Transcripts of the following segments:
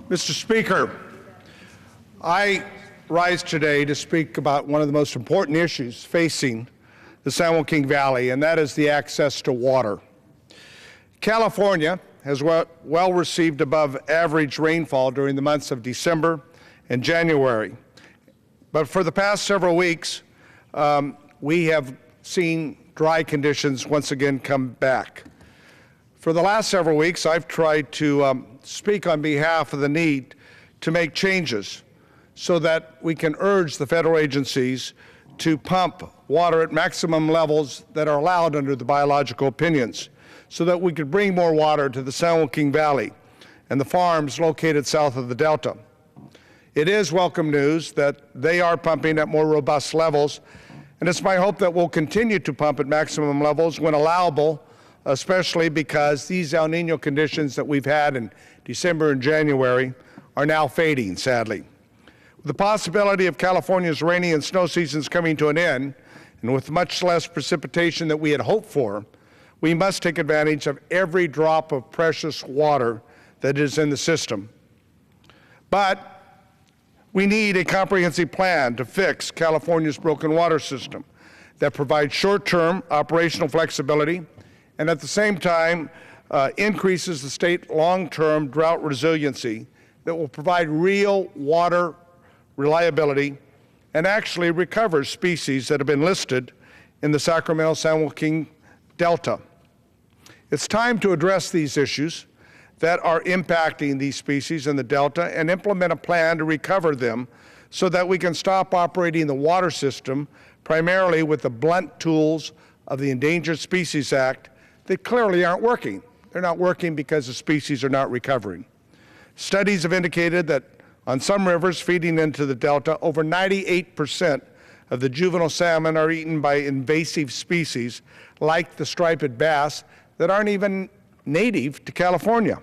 Mr. Speaker, I rise today to speak about one of the most important issues facing the San Joaquin Valley, and that is the access to water. California has well received above average rainfall during the months of December and January. But for the past several weeks, we have seen dry conditions once again come back. For the last several weeks, I've tried to speak on behalf of the need to make changes so that we can urge the federal agencies to pump water at maximum levels that are allowed under the biological opinions, so that we could bring more water to the San Joaquin Valley and the farms located south of the Delta. It is welcome news that they are pumping at more robust levels, and it's my hope that we'll continue to pump at maximum levels when allowable, especially because these El Nino conditions that we've had in December and January are now fading, sadly. With the possibility of California's rainy and snow seasons coming to an end, and with much less precipitation that we had hoped for, we must take advantage of every drop of precious water that is in the system. But we need a comprehensive plan to fix California's broken water system that provides short-term operational flexibility and at the same time increases the state long-term drought resiliency that will provide real water reliability and actually recovers species that have been listed in the Sacramento-San Joaquin Delta. It's time to address these issues that are impacting these species in the Delta and implement a plan to recover them so that we can stop operating the water system primarily with the blunt tools of the Endangered Species Act that clearly aren't working. They're not working because the species are not recovering. Studies have indicated that on some rivers feeding into the Delta, over 98% of the juvenile salmon are eaten by invasive species like the striped bass that aren't even native to California.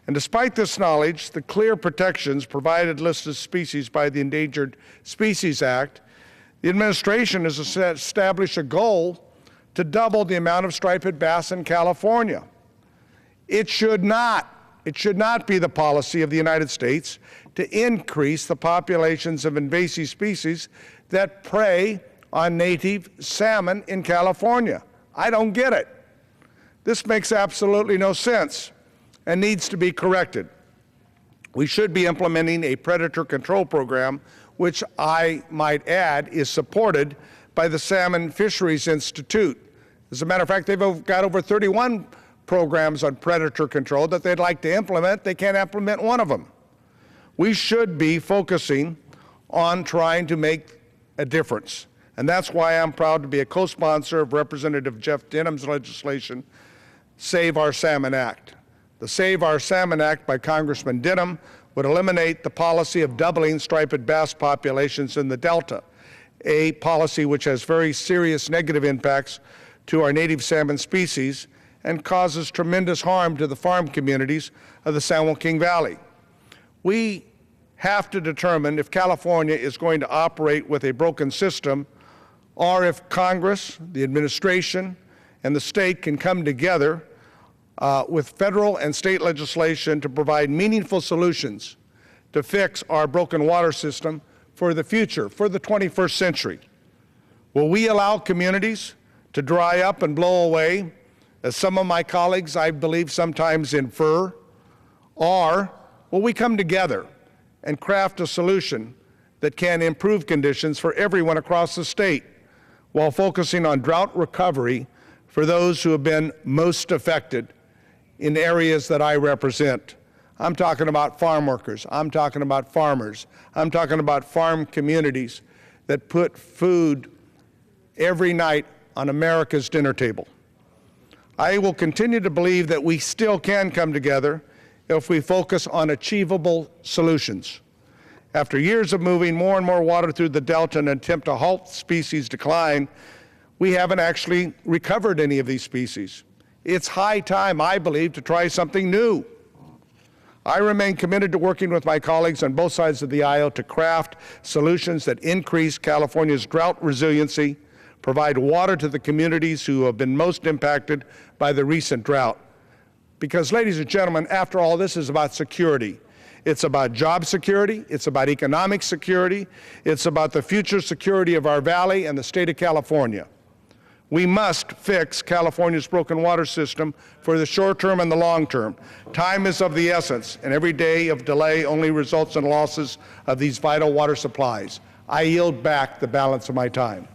And despite this knowledge, the clear protections provided listed species by the Endangered Species Act, the administration has established a goal to double the amount of striped bass in California. It should not be the policy of the United States to increase the populations of invasive species that prey on native salmon in California. I don't get it. This makes absolutely no sense and needs to be corrected. We should be implementing a predator control program, which I might add is supported by the Salmon Fisheries Institute. As a matter of fact, they've got over 31 programs on predator control that they'd like to implement. They can't implement one of them. We should be focusing on trying to make a difference. And that's why I'm proud to be a co-sponsor of Representative Jeff Denham's legislation, Save Our Salmon Act. The Save Our Salmon Act by Congressman Denham would eliminate the policy of doubling striped bass populations in the Delta, a policy which has very serious negative impacts to our native salmon species and causes tremendous harm to the farm communities of the San Joaquin Valley. We have to determine if California is going to operate with a broken system or if Congress, the administration, and the state can come together with federal and state legislation to provide meaningful solutions to fix our broken water system for the future, for the 21st century. Will we allow communities to dry up and blow away, as some of my colleagues, I believe, sometimes infer? Or will we come together and craft a solution that can improve conditions for everyone across the state while focusing on drought recovery for those who have been most affected in areas that I represent? I'm talking about farm workers. I'm talking about farmers. I'm talking about farm communities that put food every night on America's dinner table. I will continue to believe that we still can come together if we focus on achievable solutions. After years of moving more and more water through the Delta in an attempt to halt species decline, we haven't actually recovered any of these species. It's high time, I believe, to try something new. I remain committed to working with my colleagues on both sides of the aisle to craft solutions that increase California's drought resiliency, provide water to the communities who have been most impacted by the recent drought. Because, ladies and gentlemen, after all, this is about security. It's about job security. It's about economic security. It's about the future security of our valley and the state of California. We must fix California's broken water system for the short term and the long term. Time is of the essence, and every day of delay only results in losses of these vital water supplies. I yield back the balance of my time.